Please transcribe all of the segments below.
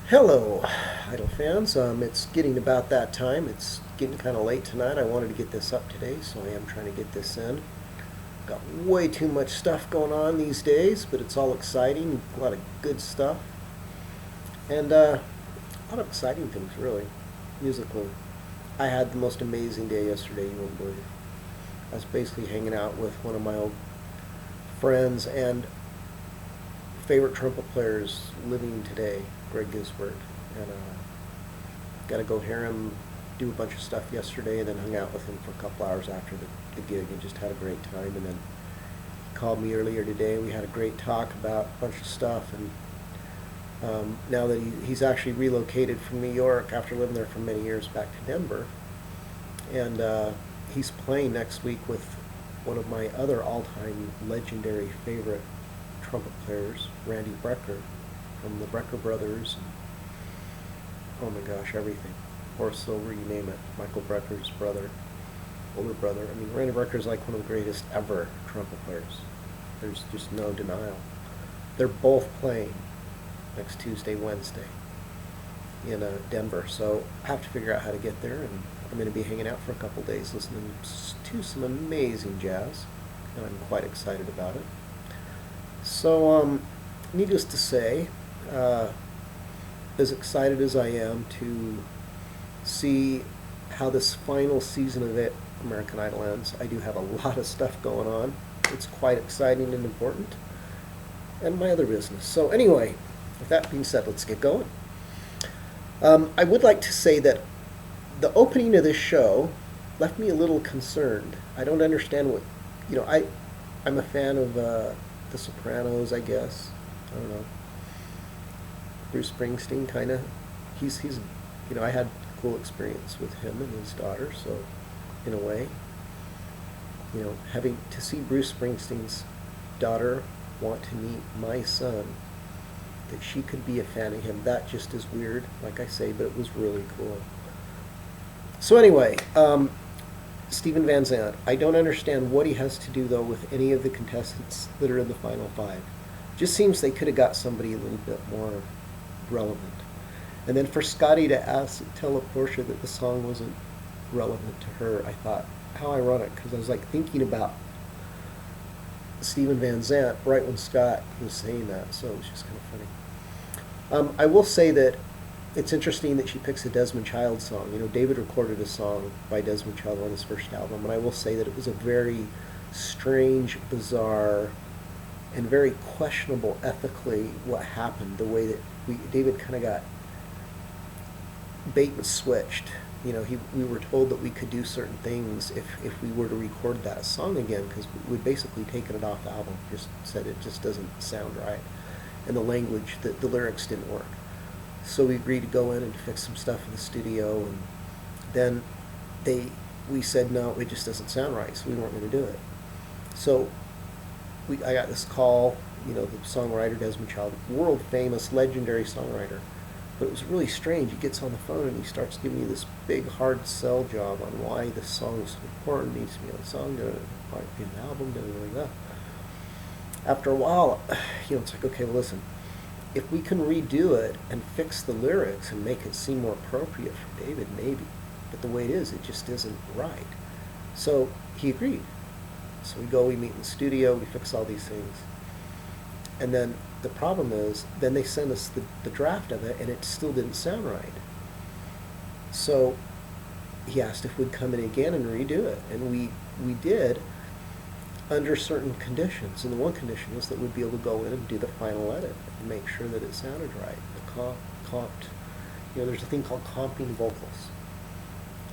Hello, Idol fans. It's getting about that time. It's getting kind of late tonight. I wanted to get this up today, so I am trying to get this in. Got way too much stuff going on these days, but it's all exciting. A lot of good stuff. And a lot of exciting things, really, musically. I had the most amazing day yesterday, you won't believe. I was basically hanging out with one of my old friends and favorite trumpet players living today, Greg Gisbert, and got to go hear him do a bunch of stuff yesterday, and then hung out with him for a couple hours after the gig and just had a great time. And then he called me earlier today. We had a great talk about a bunch of stuff, and now that he's actually relocated from New York after living there for many years back to Denver, and he's playing next week with one of my other all-time legendary favorite trumpet players, Randy Brecker, from the Brecker Brothers, and oh my gosh, everything. Horace Silver, you name it. Michael Brecker's brother, older brother. I mean, Randy Brecker's like one of the greatest ever trumpet players. There's just no denial. They're both playing next Tuesday, Wednesday in Denver, so I have to figure out how to get there, and I'm going to be hanging out for a couple days listening to some amazing jazz, and I'm quite excited about it. So, needless to say, as excited as I am to see how this final season of American Idol ends, I do have a lot of stuff going on. It's quite exciting and important, and my other business. So anyway, with that being said, let's get going. I would like to say that the opening of this show left me a little concerned. I don't understand what, I'm a fan of The Sopranos, I guess. I don't know. Bruce Springsteen, kind of. He's, I had a cool experience with him and his daughter, so in a way, having to see Bruce Springsteen's daughter want to meet my son, that she could be a fan of him, that just is weird, like I say, but it was really cool. So anyway, Steven Van Zandt, I don't understand what he has to do, though, with any of the contestants that are in the final five. Just seems they could have got somebody a little bit more relevant. And then for Scotty to tell a Porsha that the song wasn't relevant to her, I thought, how ironic, because I was like thinking about Steven Van Zandt right when Scott was saying that, so it was just kind of funny. I will say that it's interesting that she picks a Desmond Child song. David recorded a song by Desmond Child on his first album, and I will say that it was a very strange, bizarre, and very questionable ethically what happened, the way that David kind of got bait and switched. We were told that we could do certain things if we were to record that song again, because we'd basically taken it off the album, just said it just doesn't sound right, and the language, the lyrics didn't work. So we agreed to go in and fix some stuff in the studio, and then we said no, it just doesn't sound right, so we weren't going to do it. So I got this call, the songwriter Desmond Child, world famous, legendary songwriter, but it was really strange. He gets on the phone and he starts giving you this big hard sell job on why this song is so important, needs to be on the song, why it be an album, da. After a while, it's like, okay, well, listen, if we can redo it and fix the lyrics and make it seem more appropriate for David, maybe. But the way it is, it just isn't right. So he agreed. So we meet in the studio, we fix all these things. And then the problem is, then they send us the draft of it, and it still didn't sound right. So he asked if we'd come in again and redo it. And we did, under certain conditions. And the one condition was that we'd be able to go in and do the final edit and make sure that it sounded right. The comped, there's a thing called comping vocals.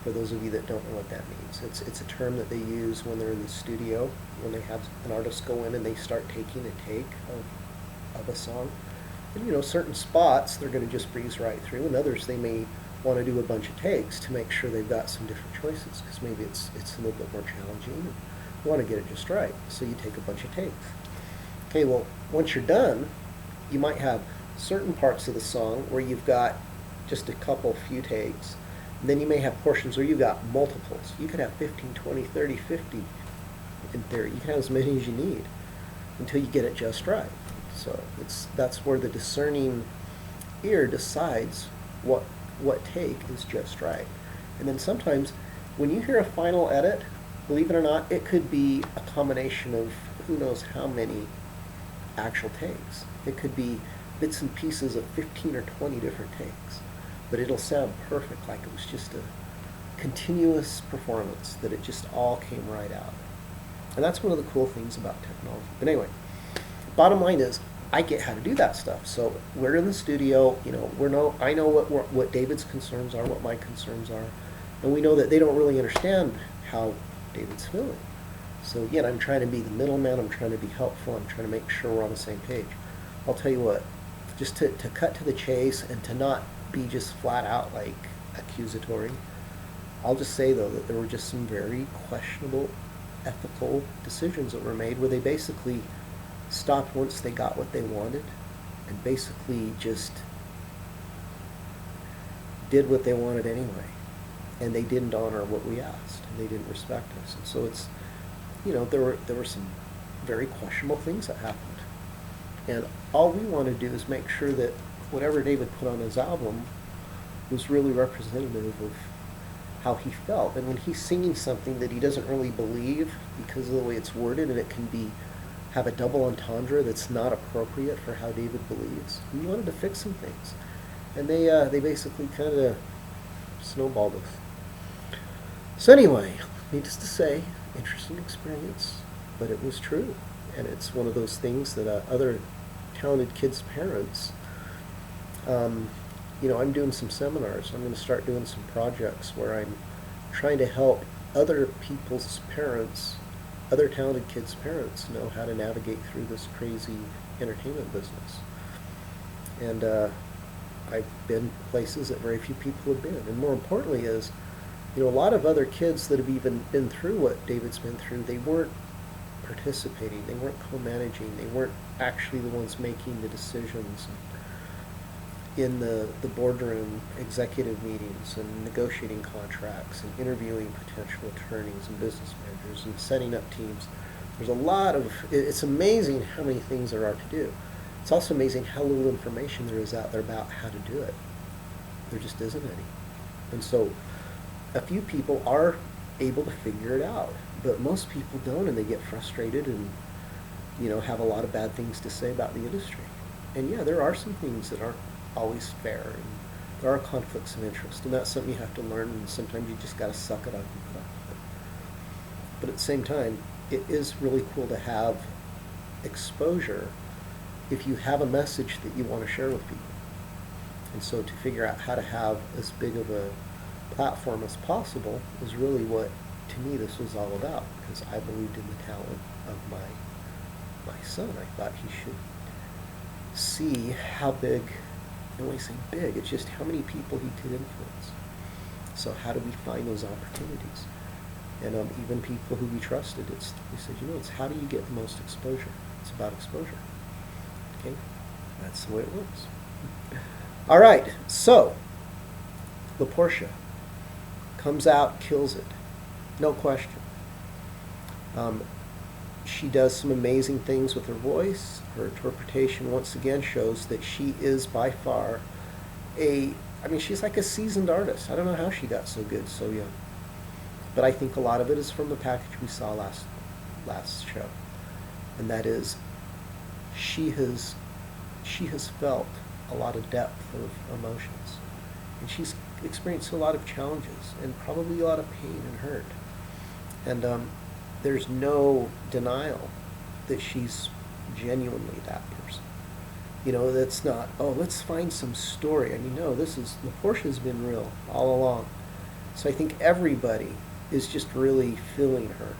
For those of you that don't know what that means, it's a term that they use when they're in the studio, when they have an artist go in and they start taking a take of a song. And certain spots they're going to just breeze right through, and others they may want to do a bunch of takes to make sure they've got some different choices, because maybe it's a little bit more challenging. And you want to get it just right, so you take a bunch of takes. Okay, well, once you're done, you might have certain parts of the song where you've got just a few takes, and then you may have portions where you've got multiples. You could have 15, 20, 30, 50 in theory. You can have as many as you need until you get it just right. So that's where the discerning ear decides what take is just right. And then sometimes when you hear a final edit, believe it or not, it could be a combination of who knows how many actual takes. It could be bits and pieces of 15 or 20 different takes, but it'll sound perfect, like it was just a continuous performance, that it just all came right out. And that's one of the cool things about technology. But anyway, bottom line is, I get how to do that stuff. So we're in the studio, you know, I know what David's concerns are, what my concerns are, and we know that they don't really understand how David's feeling. So again, I'm trying to be the middleman, I'm trying to be helpful, I'm trying to make sure we're on the same page. I'll tell you what, just to cut to the chase and to not be just flat out like accusatory, I'll just say though that there were just some very questionable ethical decisions that were made where they basically stopped once they got what they wanted and basically just did what they wanted anyway. And they didn't honor what we asked, and they didn't respect us. And so it's, you know, there were some very questionable things that happened. And all we want to do is make sure that whatever David put on his album was really representative of how he felt. And when he's singing something that he doesn't really believe because of the way it's worded, and it can have a double entendre that's not appropriate for how David believes, we wanted to fix some things. And they basically kind of snowballed us. So anyway, needless to say, interesting experience, but it was true. And it's one of those things that other talented kids' parents, you know, I'm doing some seminars. I'm going to start doing some projects where I'm trying to help other people's parents, other talented kids' parents, know how to navigate through this crazy entertainment business. And I've been places that very few people have been. And more importantly is, you know, a lot of other kids that have even been through what David's been through, they weren't participating, they weren't co-managing, they weren't actually the ones making the decisions in the boardroom executive meetings and negotiating contracts and interviewing potential attorneys and business managers and setting up teams. There's a lot of, it's amazing how many things there are to do. It's also amazing how little information there is out there about how to do it. There just isn't any. And so a few people are able to figure it out, but most people don't, and they get frustrated and, you know, have a lot of bad things to say about the industry. And yeah, there are some things that aren't always fair, and there are conflicts of interest, and that's something you have to learn, and sometimes you just got to suck it up and put up with it. But at the same time, it is really cool to have exposure if you have a message that you want to share with people. And so to figure out how to have as big of a platform as possible is really what, to me, this was all about, because I believed in the talent of my son. I thought he should see how big, and when I say big, it's just how many people he could influence. So how do we find those opportunities? And even people who we trusted, we said, you know, it's how do you get the most exposure? It's about exposure. Okay? That's the way it works. All right, so the Porsche comes out, kills it. No question. She does some amazing things with her voice. Her interpretation, once again, shows that she is by far she's like a seasoned artist. I don't know how she got so good so young. But I think a lot of it is from the package we saw last show. And that is, she has felt a lot of depth of emotions. And she's experienced a lot of challenges and probably a lot of pain and hurt. And there's no denial that she's genuinely that person. You know, that's not, oh, let's find some story. I mean, no, the Porsche's been real all along. So I think everybody is just really feeling her.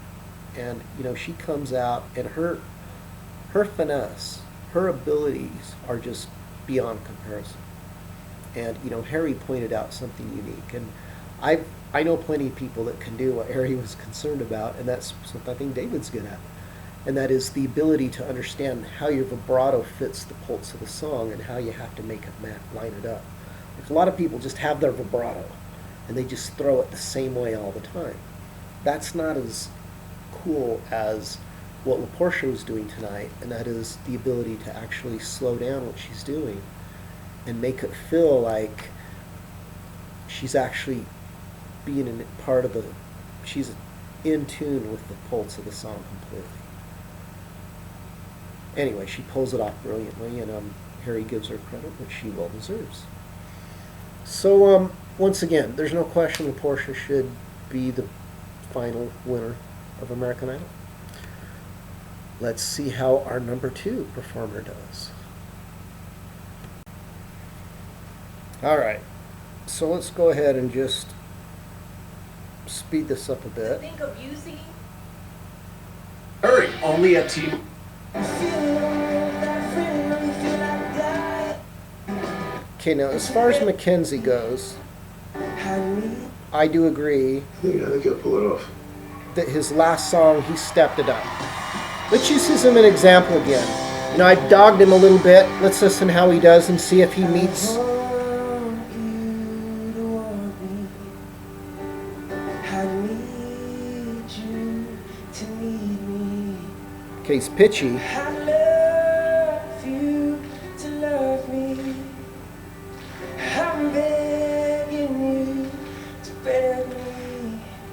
And, you know, she comes out, and her finesse, her abilities are just beyond comparison. And, you know, Harry pointed out something unique. And I know plenty of people that can do what Harry was concerned about, and that's something I think David's good at. And that is the ability to understand how your vibrato fits the pulse of the song and how you have to make it line it up. Like, a lot of people just have their vibrato, and they just throw it the same way all the time. That's not as cool as what LaPorsche was doing tonight, and that is the ability to actually slow down what she's doing and make it feel like she's actually being in part of the, she's in tune with the pulse of the song completely. Anyway, she pulls it off brilliantly, and Harry gives her credit, which she well deserves. So, once again, there's no question that Porsha should be the final winner of American Idol. Let's see how our number 2 performer does. All right, so let's go ahead and just speed this up a bit. Think of using. Hurry, only a team. Okay, now as far as Mackenzie goes, I do agree I think he'll pull it off. that his last song, he stepped it up. Let's use him as an example again. You know, I've dogged him a little bit. Let's listen how he does and see if he meets. Okay, he's pitchy.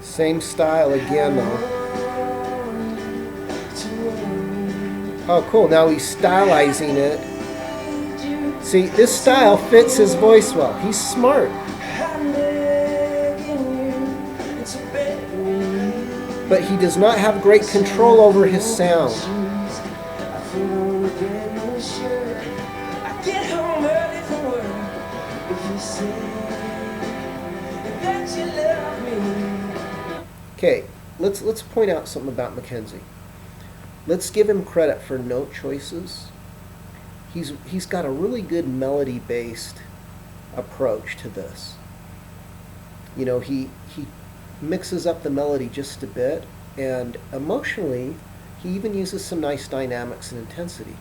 Same style again, though. Oh, cool. Now he's stylizing it. See, this style fits his voice well. He's smart. But he does not have great control over his sound. Okay, let's point out something about Mackenzie. Let's give him credit for note choices. He's got a really good melody-based approach to this. You know, he mixes up the melody just a bit, and emotionally, he even uses some nice dynamics and intensity.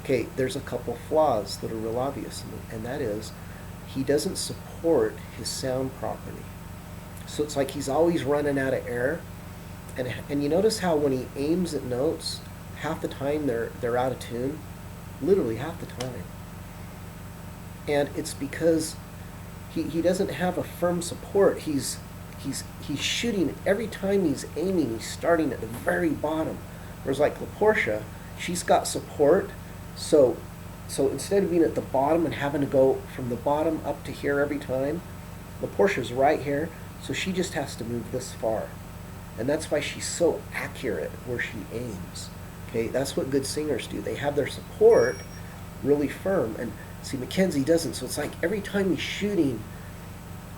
Okay, there's a couple flaws that are real obvious, and that is, he doesn't support his sound properly. So it's like he's always running out of air, and you notice how when he aims at notes, half the time they're out of tune, literally half the time. And it's because he doesn't have a firm support. He's shooting every time he's aiming. He's starting at the very bottom. Whereas like La Porsha, she's got support. So instead of being at the bottom and having to go from the bottom up to here every time, La Porsha's right here. So she just has to move this far. And that's why she's so accurate where she aims. Okay, that's what good singers do. They have their support really firm. And see, Mackenzie doesn't. So it's like every time he's shooting,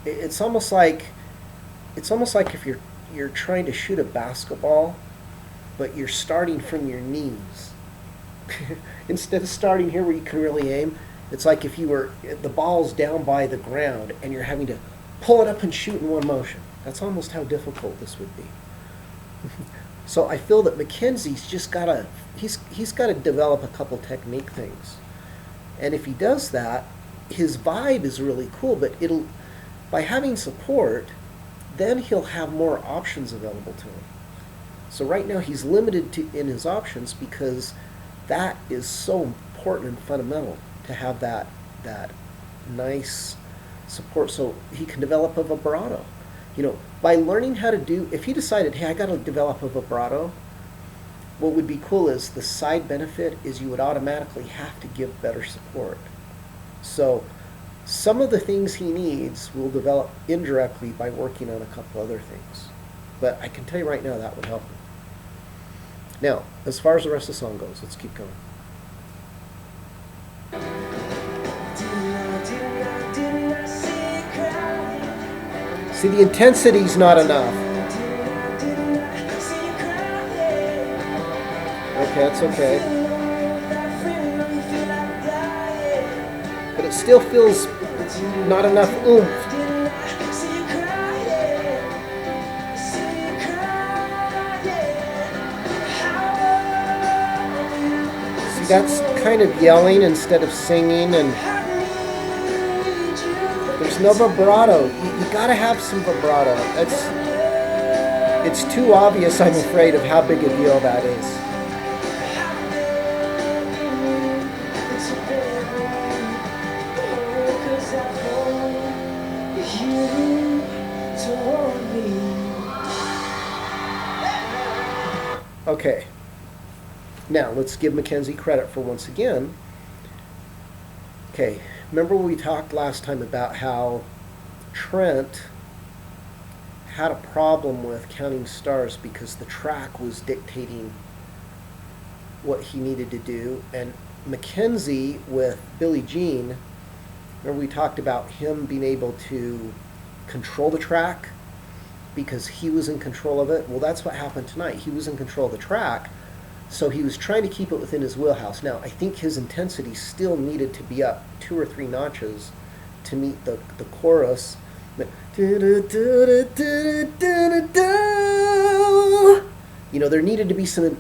it's almost like if you're trying to shoot a basketball, but you're starting from your knees. Instead of starting here where you can really aim, it's like if the ball's down by the ground and you're having to pull it up and shoot in one motion. That's almost how difficult this would be. So I feel that Mackenzie's just gotta develop a couple technique things. And if he does that, his vibe is really cool, but by having support, then he'll have more options available to him. So right now he's limited in his options because that is so important and fundamental to have that nice support so he can develop a vibrato. You know, by learning how to do, if he decided, hey, I got to develop a vibrato, what would be cool is the side benefit is you would automatically have to give better support. So some of the things he needs will develop indirectly by working on a couple other things. But I can tell you right now that would help him. Now, as far as the rest of the song goes, let's keep going. See, the intensity's not enough. Okay, that's okay. But it still feels not enough oomph. See, that's kind of yelling instead of singing, and there's no vibrato. You gotta have some vibrato. It's too obvious, I'm afraid, of how big a deal that is. Okay, now let's give Mackenzie credit for once again. Okay, remember we talked last time about how Trent had a problem with counting stars because the track was dictating what he needed to do, and Mackenzie with Billie Jean, remember we talked about him being able to control the track because he was in control of it. Well, that's what happened tonight. He was in control of the track, so he was trying to keep it within his wheelhouse. Now, I think his intensity still needed to be up 2 or 3 notches to meet the chorus. You know, there needed to be some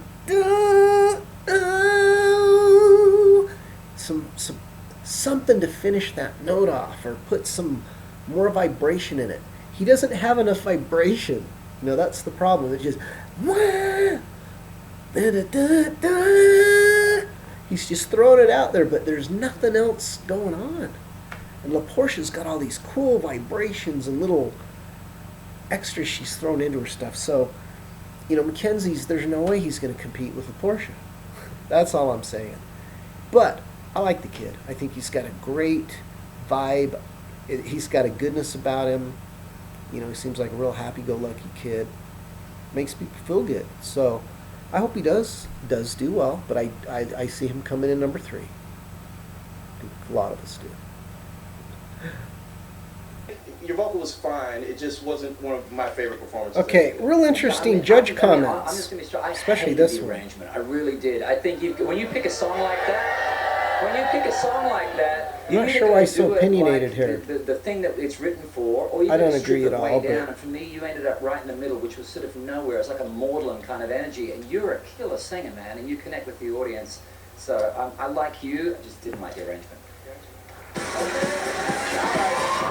something to finish that note off, or put some more vibration in it. He doesn't have enough vibration. You know, that's the problem. It's just he's just throwing it out there, but there's nothing else going on. And Portia's got all these cool vibrations and little extras she's thrown into her stuff. So, you know, Mackenzie's, there's no way he's going to compete with Porsha. That's all I'm saying. But I like the kid. I think he's got a great vibe. He's got a goodness about him. You know, he seems like a real happy-go-lucky kid. Makes people feel good. So I hope he does do well, but I see him coming in number 3. I think a lot of us do. Your vocal was fine. It just wasn't one of my favorite performances. Okay, real interesting judge comments. I'm just going to be straight. Especially hated this the one. arrangement. I really did. I think when you pick a song like that, I'm not sure why he's so opinionated here. The thing that it's written for, or you I don't just agree strip at it all, way down. but And for me, you ended up right in the middle, which was sort of nowhere. It's like a maudlin kind of energy, and you're a killer singer, man, and you connect with the audience. So I like you. I just didn't like the arrangement.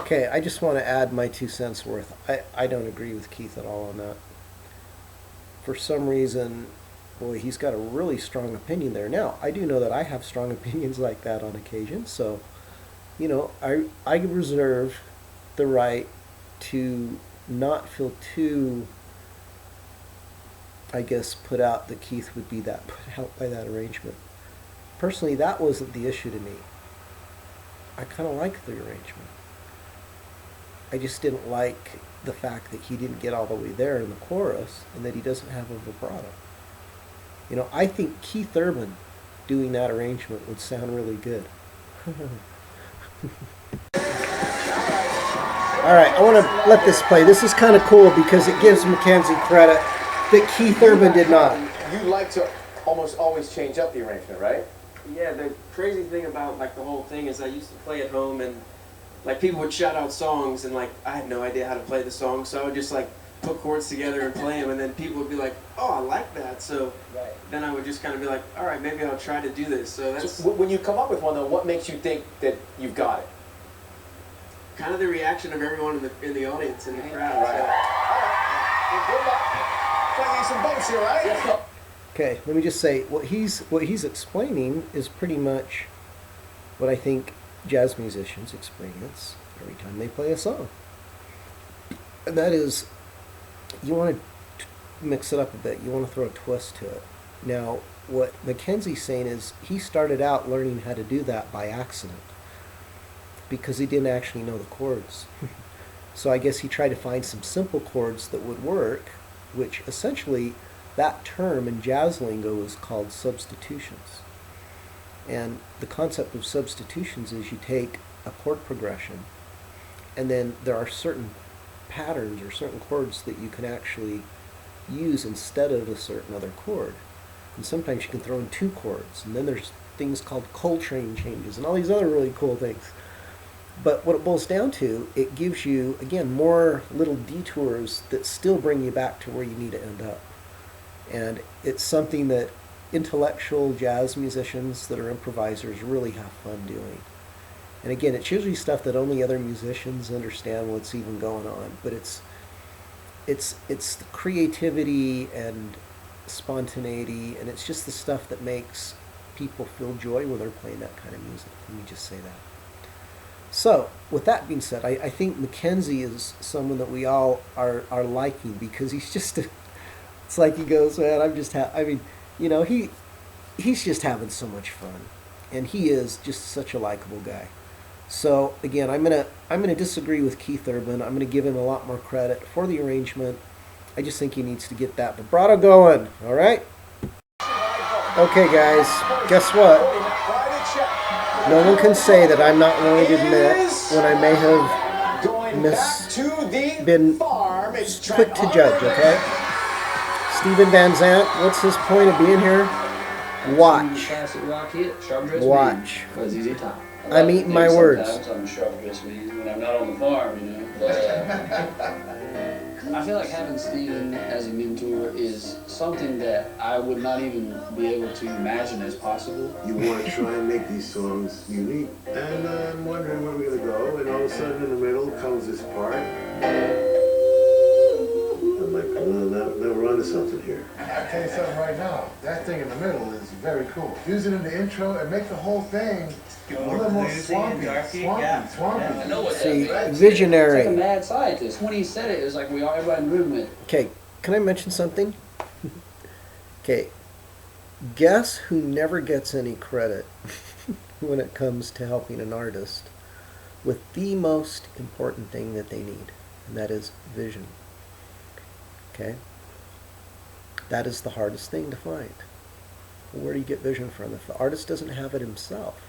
okay, I just want to add my 2 cents worth. I don't agree with Keith at all on that. For some reason, boy, he's got a really strong opinion there. Now, I do know that I have strong opinions like that on occasion, so, you know, I reserve the right to not feel too, I guess, put out that Keith would be that put out by that arrangement. Personally, that wasn't the issue to me. I kind of liked the arrangement. I just didn't like the fact that he didn't get all the way there in the chorus and that he doesn't have a vibrato. You know, I think Keith Urban doing that arrangement would sound really good. All right, I want to let this play. This is kind of cool because it gives Mackenzie credit that Keith Urban did not. You like to almost always change up the arrangement, right? Yeah, the crazy thing about like the whole thing is I used to play at home and like people would shout out songs and like I had no idea how to play the song, so I would just like put chords together and play them, and then people would be like, "Oh, I like that." So then I would just kind of be like, "All right, maybe I'll try to do this." So that's when you come up with one though, what makes you think that you've got it? kind of the reaction of everyone in the audience in the crowd. Right. So. All right. Well, good luck. Playing some votes here, right? Yeah. Okay, let me just say what he's explaining is pretty much what I think jazz musicians experience every time they play a song. And that is, you want to mix it up a bit. You want to throw a twist to it. Now, what Mackenzie's saying is he started out learning how to do that by accident because he didn't actually know the chords. So I guess he tried to find some simple chords that would work, which essentially that term in jazz lingo is called substitutions. And the concept of substitutions is you take a chord progression and then there are certain patterns or certain chords that you can actually use instead of a certain other chord. And sometimes you can throw in 2 chords, and then there's things called Coltrane changes and all these other really cool things. But what it boils down to, it gives you, again, more little detours that still bring you back to where you need to end up. And it's something that intellectual jazz musicians that are improvisers really have fun doing. And again, it's usually stuff that only other musicians understand what's even going on. But it's the creativity and spontaneity, and it's just the stuff that makes people feel joy when they're playing that kind of music. Let me just say that. So, with that being said, I think Mackenzie is someone that we all are liking because he's just, it's like he goes, man, I mean, you know, he's just having so much fun. And he is just such a likable guy. So, again, I'm gonna disagree with Keith Urban. I'm gonna give him a lot more credit for the arrangement. I just think he needs to get that vibrato going, all right? Okay, guys, guess what? No one can say that I'm not willing to admit when I may have been quick to judge, okay? Steven Van Zandt, what's his point of being here? Watch. Watch. I'm eating my words. Sometimes I'm a sharp dressed man when I'm not on the farm, you know. But, I feel like having Steven as a mentor is something that I would not even be able to imagine as possible. You want to try and make these songs unique, and I'm wondering where we're going to go, and all of a sudden in the middle comes this part. I'm like, now we're onto something here. I'll tell you something right now. That thing in the middle is very cool. Use it in the intro and make the whole thing a little more swampy. I know what See, that means. visionary. It's like a mad scientist. When he said it, it was like everybody in the room went. Okay, can I mention something? Okay, guess who never gets any credit when it comes to helping an artist with the most important thing that they need, and that is vision. Okay? That is the hardest thing to find. Where do you get vision from if the artist doesn't have it himself?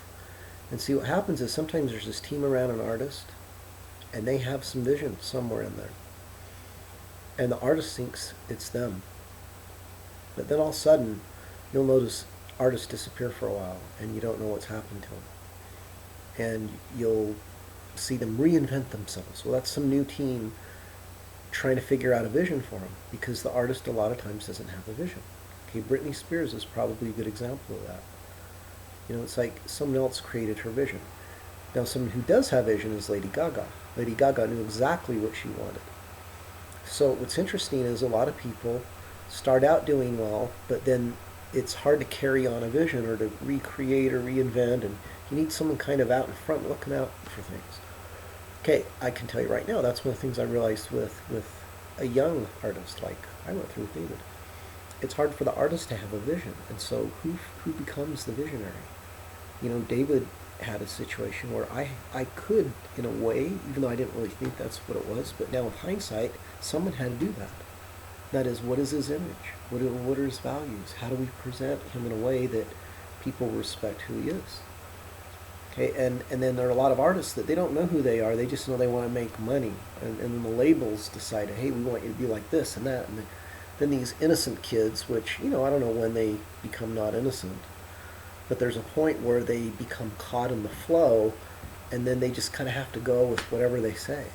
And see, what happens is sometimes there's this team around an artist, and they have some vision somewhere in there. And the artist thinks it's them. But then all of a sudden, you'll notice artists disappear for a while, and you don't know what's happened to them. And you'll see them reinvent themselves. Well, that's some new team trying to figure out a vision for them, because the artist a lot of times doesn't have a vision. Okay, Britney Spears is probably a good example of that. You know, it's like someone else created her vision. Now, someone who does have vision is Lady Gaga. Lady Gaga knew exactly what she wanted. So what's interesting is a lot of people start out doing well, but then it's hard to carry on a vision or to recreate or reinvent, and you need someone kind of out in front looking out for things. Okay, I can tell you right now, that's one of the things I realized with a young artist like I went through with David. It's hard for the artist to have a vision, and so who becomes the visionary? You know, David had a situation where I could, in a way, even though I didn't really think that's what it was, but now with hindsight, someone had to do that. That is, what is his image? What are his values? How do we present him in a way that people respect who he is? Okay, and then there are a lot of artists that they don't know who they are, they just know they want to make money. And then the labels decide, hey, we want you to be like this and that. And then these innocent kids, which, you know, I don't know when they become not innocent, but there's a point where they become caught in the flow, and then they just kind of have to go with whatever they say.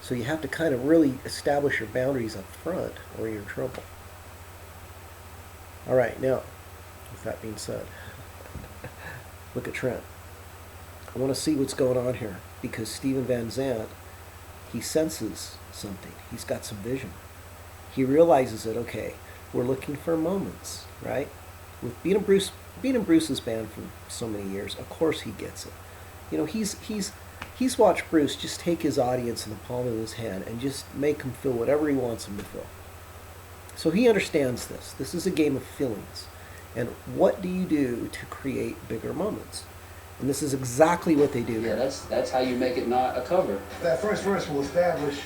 So you have to kind of really establish your boundaries up front, or you're in trouble. All right, now, with that being said, look at Trent. I want to see what's going on here, because Steven Van Zandt, he senses something. He's got some vision. He realizes that, okay, we're looking for moments, right? With being in Bruce's band for so many years, of course he gets it. You know, he's watched Bruce just take his audience in the palm of his hand and just make them feel whatever he wants them to feel. So he understands this. This is a game of feelings. And what do you do to create bigger moments? And this is exactly what they do Yeah, here. that's how you make it not a cover. That first verse will establish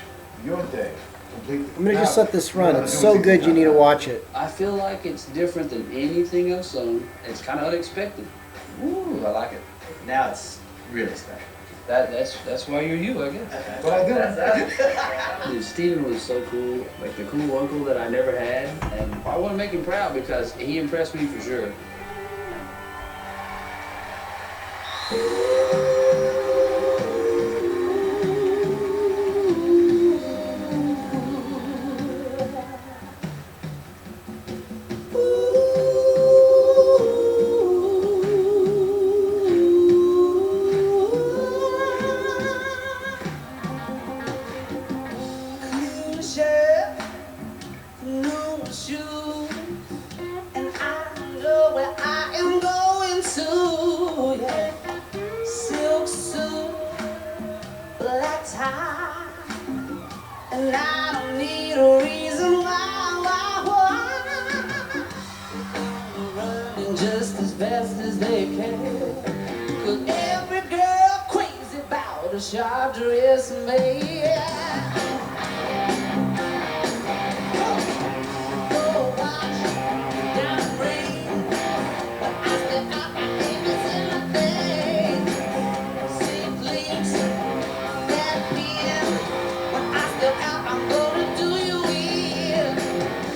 your day completely. I'm going to just let this run. It's so good you need to watch it. I feel like it's different than anything I've sung. It's kind of unexpected. Ooh, I like it. Now it's really special. That's why you're you, I guess. But I do. Dude, Steven was so cool, like the cool uncle that I never had, and I want to make him proud because he impressed me for sure. high, and I don't need a reason why. Running just as fast as they can. 'Cause every girl crazy about a sharp dress man. Oh, watch down the rain. I step out my fingers in my thing. Same place that being. When I step out, I'm gonna do you in.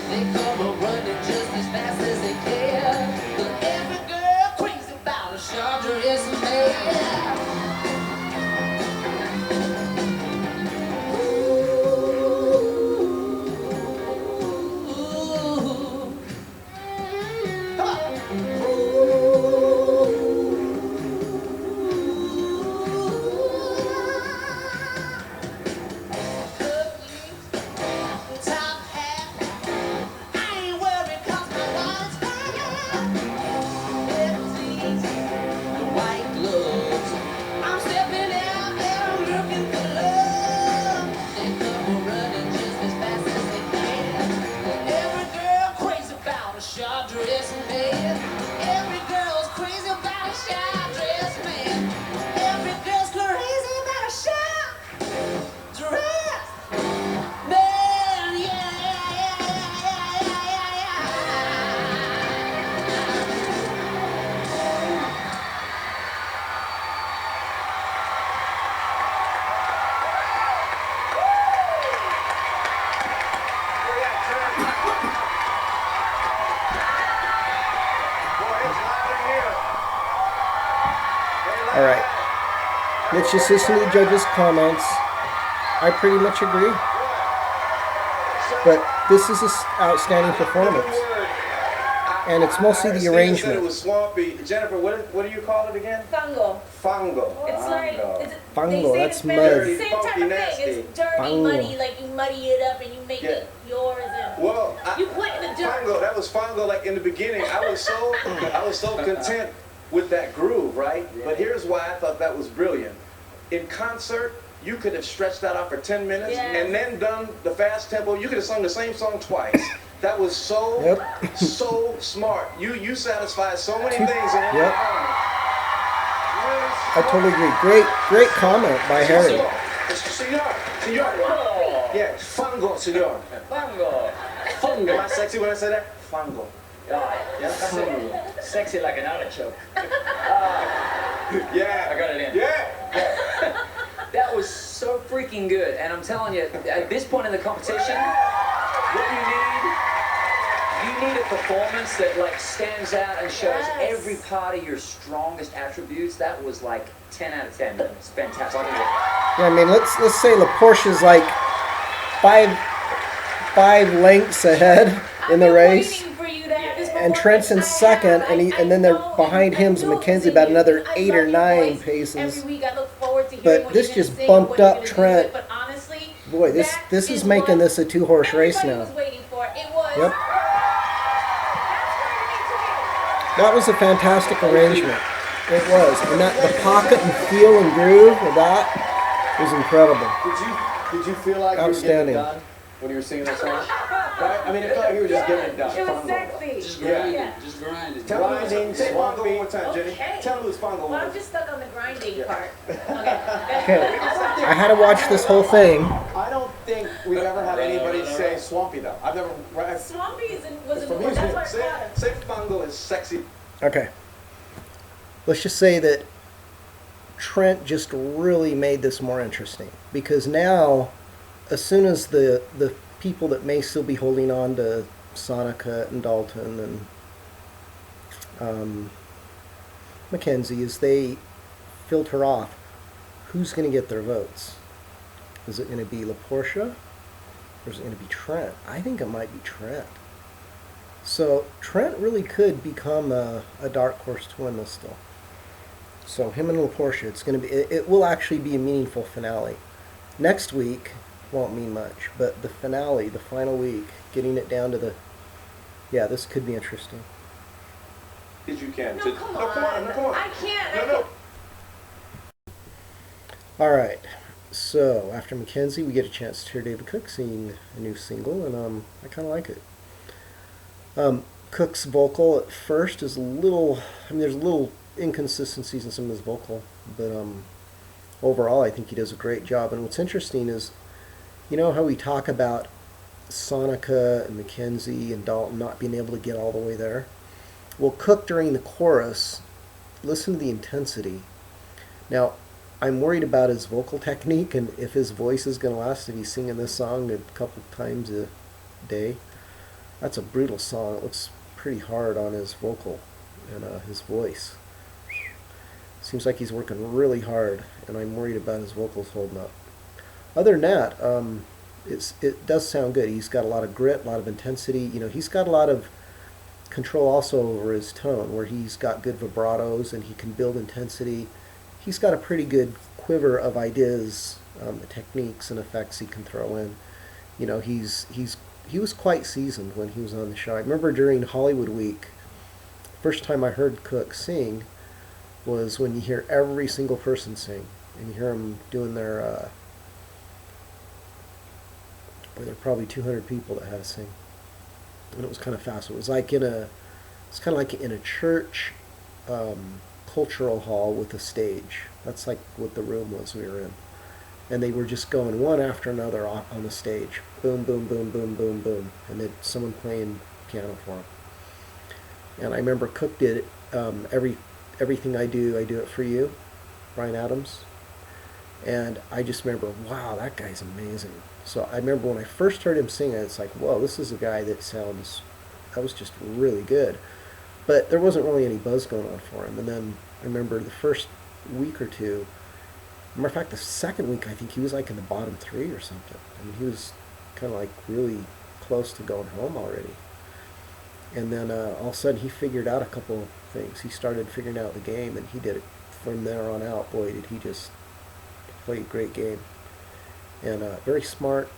They come a running just as fast as they can. But every girl crazy about a sharp dress man. Top hat, I ain't worried 'cause my wallet's fine. Lipstick, the white gloves, I'm stepping out there, I'm looking for love. They come running just as fast as they can. Every girl crazy about a sharp dress man. Every girl's crazy about a sharp dress man. Every girl's crazy about a sharp dress man. Yeah, yeah, yeah, yeah, All right. Let's just listen to the judges' comments. I pretty much agree. But this is an outstanding performance. And it's mostly the Steve said arrangement. it was swampy. Jennifer, what do you call it again? Fungal. Fungal. It's like it's, Fungal, they say that's it's better. mud. It's the same type Funky, of nasty. thing. It's dirty, Fungal. muddy, like you muddy it up and you make it yours and Well, you put in the dirt. Fungal, that was fungal. Like in the beginning, I was so content with that groove, right? But here's why I thought that was brilliant. In concert, you could have stretched that out for 10 minutes Yes. and then done the fast tempo. You could have sung the same song twice. That was so so smart. You satisfied so many things in one Yep. moment. I totally agree. Great comment by Harry. Senor. Yeah, fungo, senor. Fungo. Fungo. Am I sexy when I say that? Fungo. Yeah, Yeah, that's it. sexy like an artichoke. Yeah. I got it in. Yeah. That was so freaking good, and I'm telling you, at this point in the competition, what you need a performance that like stands out and shows every part of your strongest attributes. That was like 10 out of 10. It's fantastic. Yeah, I mean, let's say La Porsche's like five lengths ahead in the race, and Trent's in second, and then they're behind him's Mackenzie about another 8 or 9 paces. But this just bumped up Trent. Boy, this is making this a 2-horse race now. Yep. That was a fantastic arrangement. It was, and that the pocket and feel and groove of that was incredible. Did you feel like Outstanding. you were getting it done when you were singing that song? Right? I mean, it felt like you were just getting it done. It was sexy. Just grinding. Just grinding. Grinding, say fungo one more time, Jenny. Okay. Tell me what's fungo. Well, I'm just stuck on the grinding part. Okay, I had to watch this whole thing. I don't think we've ever had anybody say swampy though. I've never. Swampy was For me, important. That's why I Say, brought him. say fungo is sexy. Okay. Let's just say that Trent just really made this more interesting, because now, as soon as the people that may still be holding on to Sonika and Dalton and Mackenzie, as they filter off, who's going to get their votes? Is it going to be La Portia, or is it going to be Trent? I think it might be Trent. So Trent really could become a dark horse to win this still. So him and La Portia, it's going to be. It will actually be a meaningful finale. Next week won't mean much, but the finale, the final week, getting it down to the. Yeah, this could be interesting. Did you can? No, come on. No, come on. I can't. No. All right. So after Mackenzie, we get a chance to hear David Cook sing a new single, and I kind of like it. Cook's vocal at first is a little, I mean, there's little inconsistencies in some of his vocal, but overall I think he does a great job. And what's interesting is, you know how we talk about Sonika and Mackenzie and Dalton not being able to get all the way there? Well, Cook during the chorus, listen to the intensity. Now, I'm worried about his vocal technique and if his voice is going to last, if he's singing this song a couple times a day. That's a brutal song. It looks pretty hard on his vocal and his voice. Seems like he's working really hard, and I'm worried about his vocals holding up. Other than that, it does sound good. He's got a lot of grit, a lot of intensity. You know, he's got a lot of control also over his tone, where he's got good vibratos and he can build intensity. He's got a pretty good quiver of ideas, techniques and effects he can throw in. You know, he was quite seasoned when he was on the show. I remember during Hollywood Week, first time I heard Cook sing was when you hear every single person sing, and you hear them doing their, there were probably 200 people that had to sing, and it was kind of fast. It was like it's kind of like in a church cultural hall with a stage. That's like what the room was we were in. And they were just going one after another on the stage. Boom, boom, boom, boom, boom, boom. And then someone playing piano for them. And I remember Cook did Everything I Do It For You, Bryan Adams. And I just remember, wow, that guy's amazing. So I remember when I first heard him sing, it's like, whoa, this is a guy that was just really good. But there wasn't really any buzz going on for him. And then I remember the first week or two, matter of fact, the second week, I think he was like in the bottom 3 or something. I mean, he was kind of like really close to going home already. And then all of a sudden, he figured out a couple of things. He started figuring out the game, and he did it from there on out. Boy, did he just play a great game. And very smart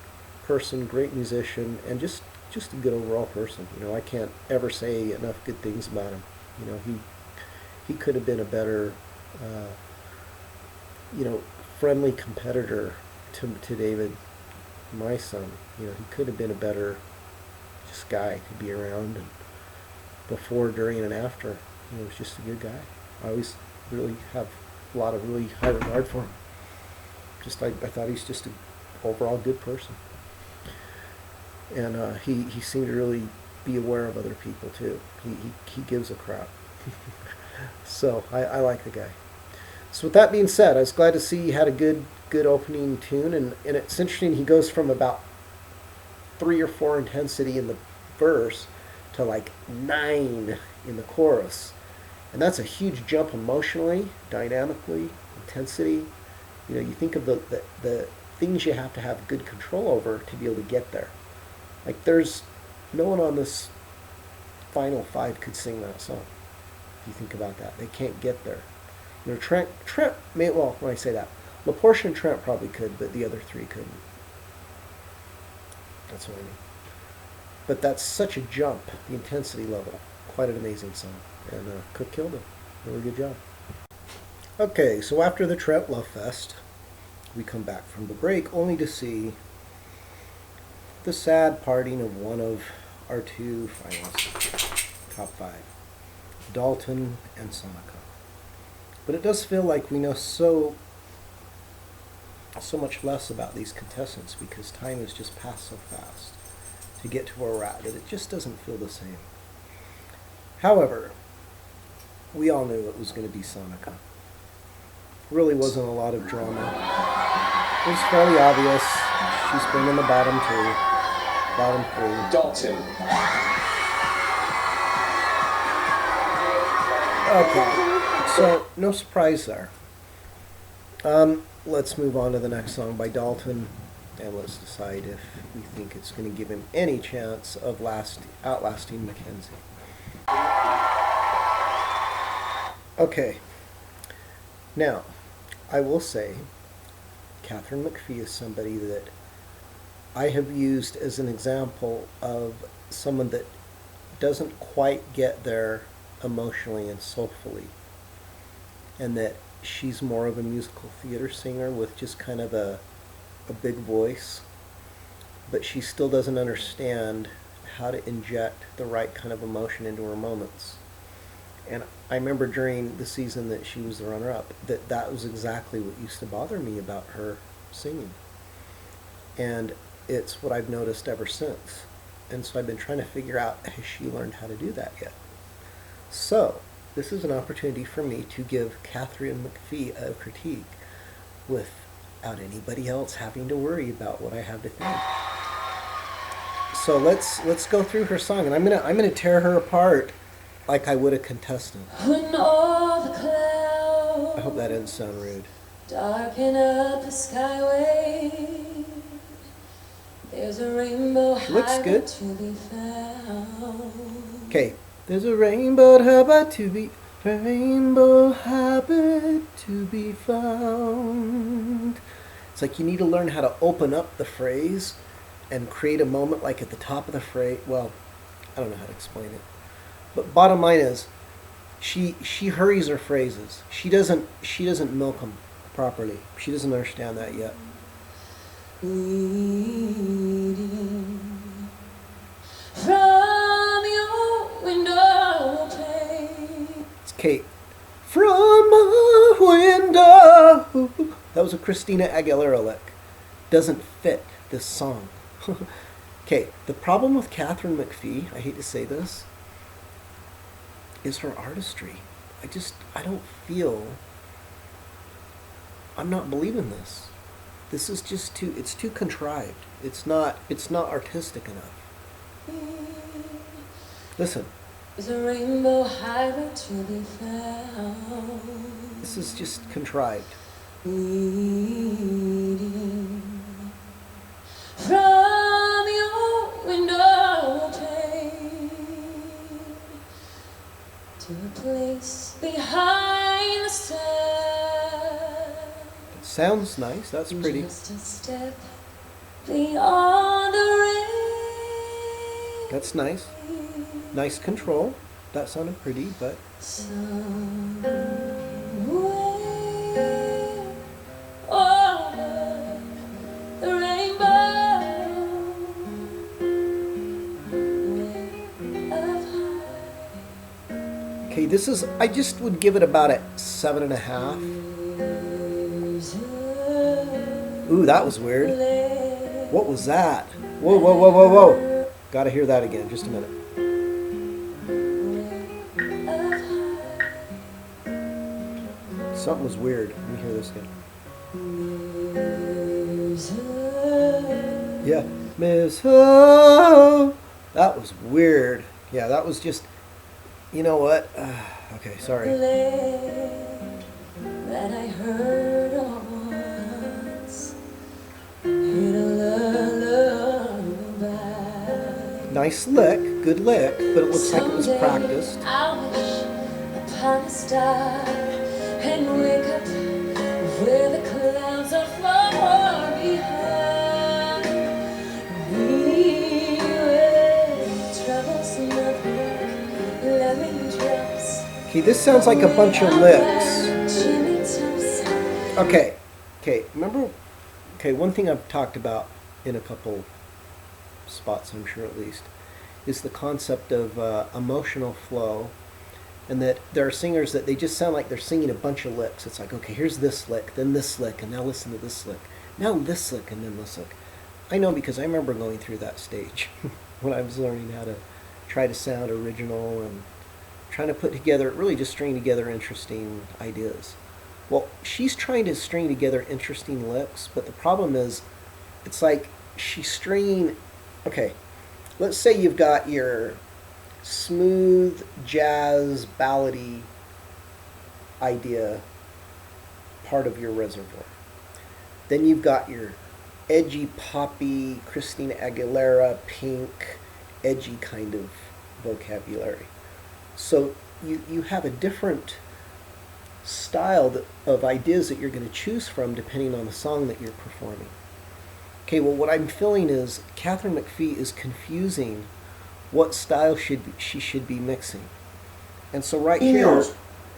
person, great musician, and just a good overall person. You know, I can't ever say enough good things about him. You know, he could have been a better, you know, friendly competitor to David, my son. You know, he could have been a better just guy to be around, and before, during, and after. You know, he was just a good guy. I always really have a lot of really high regard for him. I thought he's just an overall good person. And he seemed to really be aware of other people too. He gives a crap. So I like the guy. So with that being said, I was glad to see he had a good opening tune, and it's interesting. He goes from about 3 or 4 intensity in the verse to like 9 in the chorus, and that's a huge jump emotionally, dynamically, intensity. You know, you think of the things you have to have good control over to be able to get there. Like, there's no one on this final 5 could sing that song. If you think about that, they can't get there. You know, Trent may, well, when I say that, porsha and Trent probably could, but the other 3 couldn't. That's what I mean. But that's such a jump, the intensity level. Quite an amazing song, and Cook killed it. Really good job. Okay, so after the Trent Love Fest, we come back from the break only to see the sad parting of one of our 2 finalists, top 5, Dalton and Sonika. But it does feel like we know so much less about these contestants because time has just passed so fast to get to where we're at that it just doesn't feel the same. However, we all knew it was going to be Sonika. Really wasn't a lot of drama. It was fairly obvious. She's been in the bottom 3. Dalton. Okay, so no surprise there. Let's move on to the next song by Dalton, and let's decide if we think it's going to give him any chance of outlasting Mackenzie. Okay, now, I will say, Katherine McPhee is somebody that I have used as an example of someone that doesn't quite get there emotionally and soulfully, and that she's more of a musical theater singer with just kind of a big voice, but she still doesn't understand how to inject the right kind of emotion into her moments. And I remember during the season that she was the runner-up, that was exactly what used to bother me about her singing. And it's what I've noticed ever since. And so I've been trying to figure out, has she learned how to do that yet? So, this is an opportunity for me to give Katherine McPhee a critique without anybody else having to worry about what I have to think. So let's go through her song, and I'm gonna tear her apart like I would a contestant. When all the clouds I hope that didn't sound rude. darken up the skyway, there's a rainbow Looks highway good. to be found. Okay, there's a rainbow habit to be found. It's like you need to learn how to open up the phrase and create a moment like at the top of the phrase. Well, I don't know how to explain it. But bottom line is, she hurries her phrases. She doesn't milk them properly. She doesn't understand that yet. Reading from your window pane. It's Kate. From a window. That was a Christina Aguilera lick. Doesn't fit this song. Okay, the problem with Katherine McPhee, I hate to say this, is her artistry. I don't feel, I'm not believing this. This is just it's too contrived. It's not artistic enough. Listen. There's a rainbow highway to be found. This is just contrived. Reading from your window pane to a place behind the sun. It sounds nice. That's pretty. Just a step beyond the rain. That's nice. Nice control. That sounded pretty, but Somewhere over the rainbow, way up high. okay, this is, I just would give it about a 7.5. Ooh, that was weird. What was that? Whoa, whoa, whoa, whoa, whoa. Gotta hear that again, just a minute. Something was weird. Let me hear this again. Yeah. Miss Ho. That was weird. Yeah, that was just, you know what? Okay, sorry. That I heard once in a lullaby. Nice lick, good lick, but it looks like it was practiced. I wish upon a star and wake up where the clouds are far behind. We will troubles nothing, lemon drops. Okay, this sounds like a bunch of licks. Okay, remember, one thing I've talked about in a couple spots, I'm sure at least, is the concept of emotional flow, and that there are singers that they just sound like they're singing a bunch of licks. It's like, okay, here's this lick, then this lick, and now listen to this lick. Now this lick, and then this lick. I know because I remember going through that stage when I was learning how to try to sound original and trying to put together, really just string together interesting ideas. Well, she's trying to string together interesting licks, but the problem is, it's like she's stringing, okay, let's say you've got your smooth jazz ballady idea part of your reservoir. Then you've got your edgy poppy Christina Aguilera pink edgy kind of vocabulary. So you have a different style of ideas that you're going to choose from depending on the song that you're performing. Okay, well, what I'm feeling is Katherine McPhee is confusing what style she should be mixing. And so right here,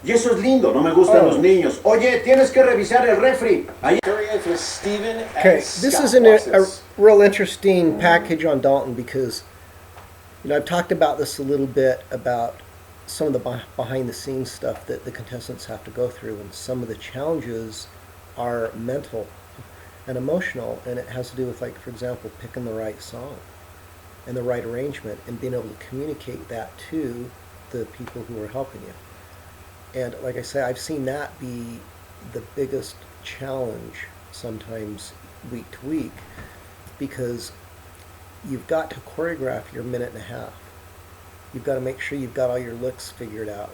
Y eso es lindo, no me gustan los niños. Oye, tienes que revisar el refri. Ahí. Okay, this is a real interesting package on Dalton because, I've talked about this a little bit about some of the behind the scenes stuff that the contestants have to go through, and some of the challenges are mental and emotional, and it has to do with, like, for example, picking the right song and the right arrangement and being able to communicate that to the people who are helping you. And like I say, I've seen that be the biggest challenge sometimes week to week, because you've got to choreograph your minute and a half. You've got to make sure you've got all your licks figured out,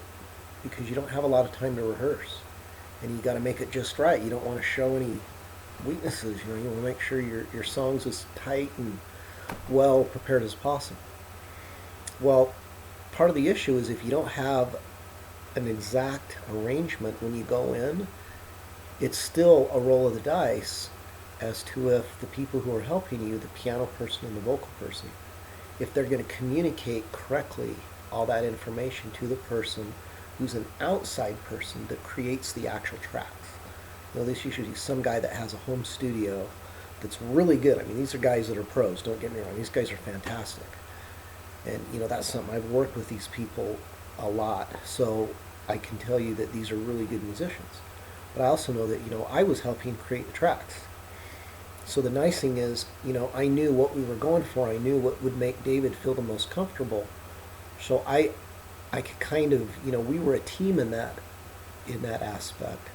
because you don't have a lot of time to rehearse, and you got to make it just right. You don't want to show any weaknesses. You want to make sure your song's as tight and well prepared as possible. Well, part of the issue is if you don't have an exact arrangement when you go in, it's still a roll of the dice as to if the people who are helping you, the piano person and the vocal person, if they're going to communicate correctly all that information to the person who's an outside person that creates the actual tracks. This usually is some guy that has a home studio that's really good. I mean, these are guys that are pros, don't get me wrong. These guys are fantastic. And, that's something I've worked with these people a lot. So I can tell you that these are really good musicians. But I also know that, I was helping create the tracks. So the nice thing is, I knew what we were going for. I knew what would make David feel the most comfortable. So I could kind of, we were a team in that aspect.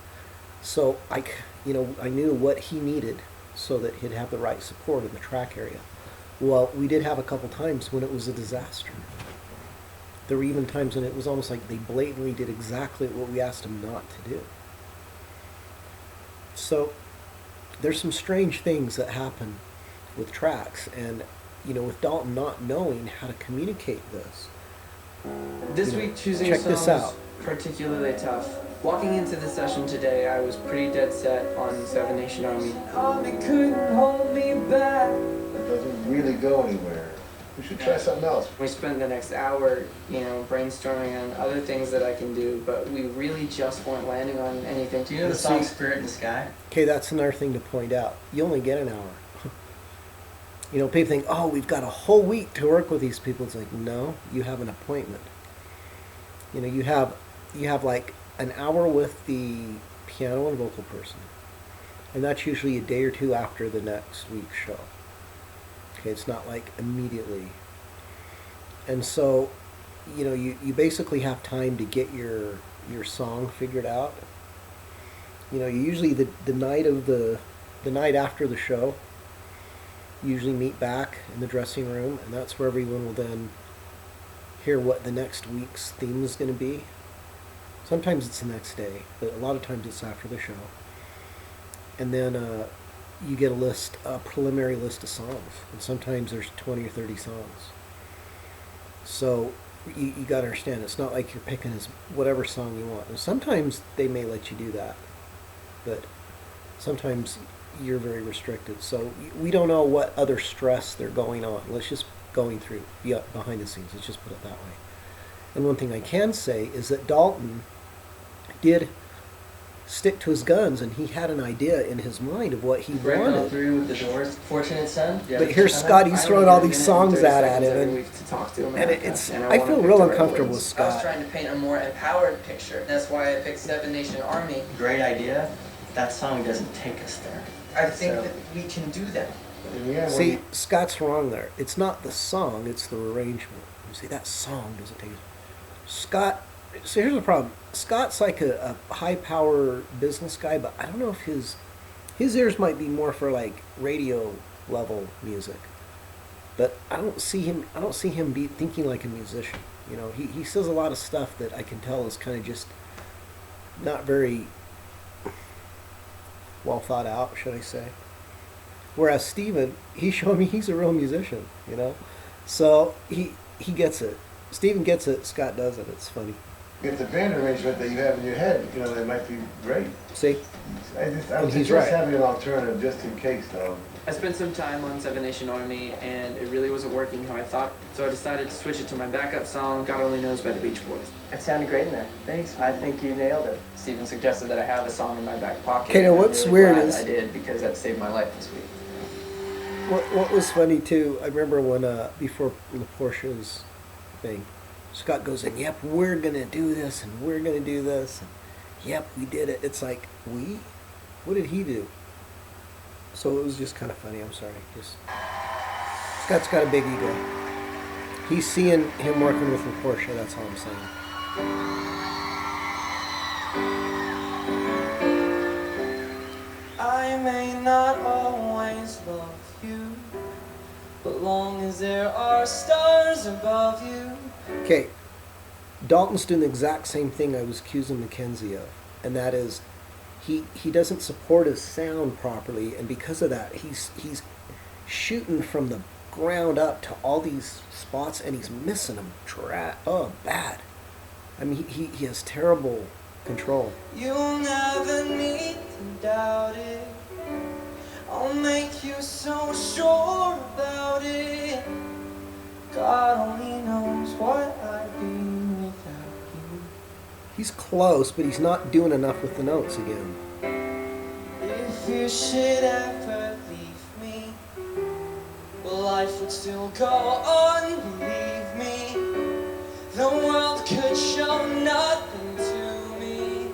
So I knew what he needed so that he'd have the right support in the track area. Well, we did have a couple times when it was a disaster. There were even times when it was almost like they blatantly did exactly what we asked them not to do. So there's some strange things that happen with tracks, and with Dalton not knowing how to communicate this. This week choosing check songs this out. particularly tough. Walking into the session today, I was pretty dead set on Seven Nation Army. Army couldn't hold me back. That doesn't really go anywhere. We should try something else. We spent the next hour, brainstorming on other things that I can do, but we really just weren't landing on anything. Do you know the song Spirit in the Sky? Okay, that's another thing to point out. You only get an hour. People think, oh, we've got a whole week to work with these people. It's like, no, you have an appointment. You have like an hour with the piano and vocal person, and that's usually a day or two after the next week's show. Okay, it's not like immediately. And so, you basically have time to get your song figured out. Usually the night after the show, you usually meet back in the dressing room, and that's where everyone will then hear what the next week's theme is going to be. Sometimes it's the next day, but a lot of times it's after the show. And then you get a preliminary list of songs, and sometimes there's 20 or 30 songs. So you got to understand, it's not like you're picking whatever song you want. And sometimes they may let you do that, but sometimes you're very restricted. So we don't know what other stress they're going on. Let's just going through behind the scenes. Let's just put it that way. And one thing I can say is that Dalton did stick to his guns, and he had an idea in his mind of what he Breaking wanted. through with the Doors, Fortunate Son. But here's Scott, he's throwing all these songs out at him, and I feel real uncomfortable with I was Scott. trying to paint a more empowered picture. That's why I picked Seven Nation Army. Great idea. That song doesn't take us there. I think that we can do that. See, Scott's wrong there. It's not the song, it's the arrangement. You see, that song doesn't take it. Scott, so here's the problem. Scott's like a high-power business guy, but I don't know if his ears might be more for like radio level music. But I don't see him be thinking like a musician. He says a lot of stuff that I can tell is kind of just not very well thought out, should I say. Whereas Steven, he's showing me he's a real musician, So he gets it. Steven gets it, Scott doesn't. It's funny. get the band arrangement that you have in your head, you know, that might be great. See? I'm He's just right. having an alternative just in case, though. I spent some time on Seven Nation Army, and it really wasn't working how I thought, so I decided to switch it to my backup song, God Only Knows by the Beach Boys. It sounded great in there. Thanks. I think you nailed it. Steven suggested that I have a song in my back pocket. Okay, now and I'm what's really weird glad is- I did, because that saved my life this week. What was funny too, I remember when, before the Porsches thing, Scott goes in, yep, we're going to do this, and we're going to do this, and yep, we did it. It's like, we? What did he do? So it was just kind of funny, I'm sorry. Just Scott's got a big ego. He's seeing him working with the Porsche, that's all I'm saying. I may not always love you, but long as there are stars above you. Okay, Dalton's doing the exact same thing I was accusing Mackenzie of, and that is he doesn't support his sound properly, and because of that, he's shooting from the ground up to all these spots, and he's missing them. Bad. I mean, he has terrible control. You'll never need to doubt it. I'll make you so sure about it. God only knows what I'd be without you. He's close, but he's not doing enough with the notes again. If you should ever leave me, well, life would still go on, believe me. The world could show nothing to me.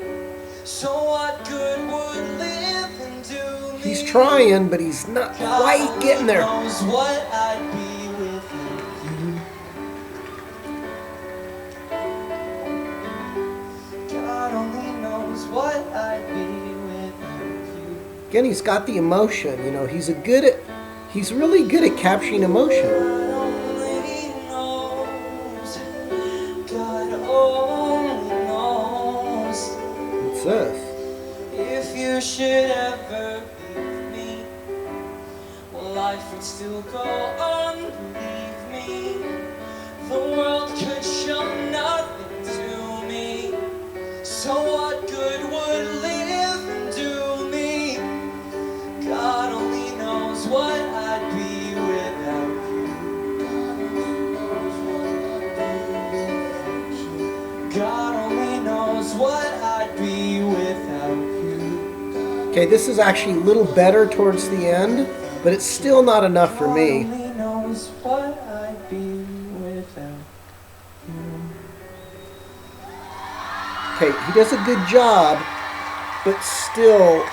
So what good would live and do me? He's trying, but he's not quite getting there. God knows what I'd be without you. God only knows what I'd be without you. Again, he's got the emotion. You know, he's really good at capturing emotion. God only knows. God only knows. What's this? If you should ever leave me, well, life would still go on, believe me. The world could show nothing to me. So what good would live and do me? God only knows what I'd be without you. God only knows what I'd be without you. Okay, this is actually a little better towards the end, but it's still not enough for me. God only knows what I'd be without you. Okay, he does a good job, but still,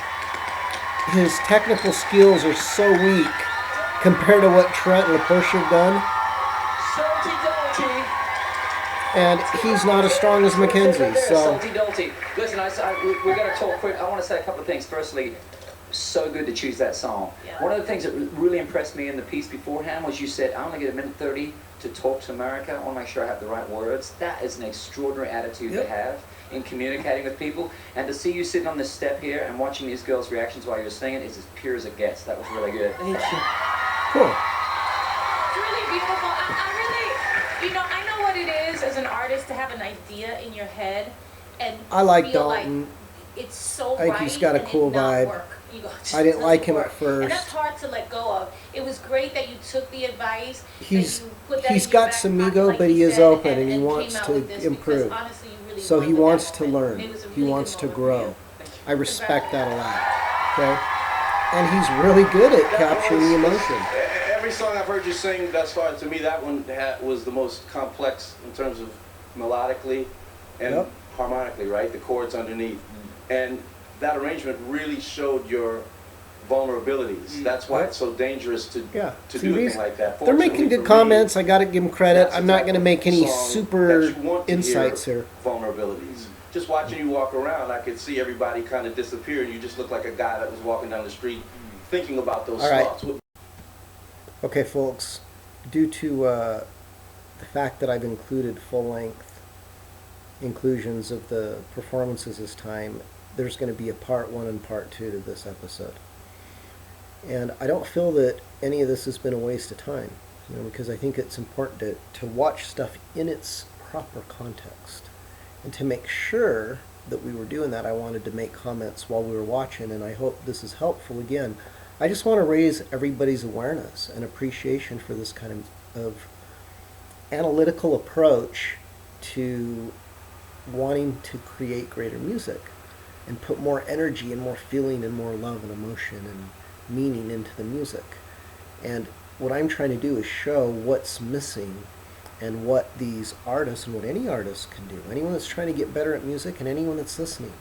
his technical skills are so weak compared to what Trent and Porsha have done. And he's not as strong as Mackenzie, so... Salty Dalty. Listen, we're going to talk quick. I want to say a couple of things. Firstly, so good to choose that song. Yeah. One of the things that really impressed me in the piece beforehand was you said, I only get a minute 30 to talk to America. I want to make sure I have the right words. That is an extraordinary attitude to have in communicating with people. And to see you sitting on this step here and watching these girls' reactions while you're singing is as pure as it gets. That was really good. Thank you. Cool. It's really beautiful. I really, I know what it is as an artist to have an idea in your head and I like feel Dalton. like it's so I think right he's got a and it cool not vibe. work. You go, I didn't like him work. at first. And that's hard to let go of. It was great that you took the advice. He's that you put that he's in your got back some pocket, ego, like but you he is said, open and he came wants out to with this because improve. honestly, you really So he won with wants that to moment. learn. It was a He really wants good to moment for grow. you. I respect that a lot. Okay? And he's really good at capturing the emotion. Every song I've heard you sing thus far, to me, that one was the most complex in terms of melodically and harmonically, right? The chords underneath. And that arrangement really showed your vulnerabilities. That's why it's so dangerous to See, do a these- thing like that. They're making Fortunately good for me, comments. I got to give them credit. that's I'm the not type going to of make any song super that you want to insights hear here. vulnerabilities. Just watching you walk around, I could see everybody kind of disappear, and you just look like a guy that was walking down the street thinking about those All right. thoughts. Okay, folks. Due to the fact that I've included full-length inclusions of the performances this time, there's going to be a part 1 and part 2 to this episode. And I don't feel that any of this has been a waste of time, because I think it's important to watch stuff in its proper context. And to make sure that we were doing that, I wanted to make comments while we were watching, and I hope this is helpful. Again, I just want to raise everybody's awareness and appreciation for this kind of analytical approach to wanting to create greater music and put more energy and more feeling and more love and emotion and meaning into the music. And what I'm trying to do is show what's missing and what these artists and what any artist can do. Anyone that's trying to get better at music and anyone that's listening.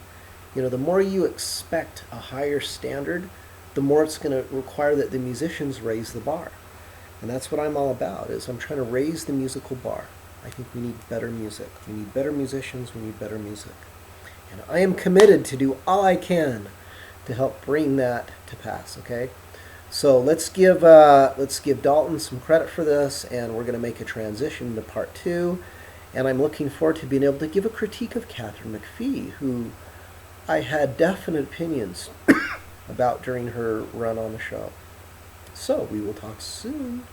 You know, the more you expect a higher standard, the more it's going to require that the musicians raise the bar. And that's what I'm all about, is I'm trying to raise the musical bar. I think we need better music. We need better musicians. We need better music. And I am committed to do all I can to help bring that to pass, okay? So let's give Dalton some credit for this, and we're going to make a transition to part 2. And I'm looking forward to being able to give a critique of Katherine McPhee, who I had definite opinions about during her run on the show. So we will talk soon.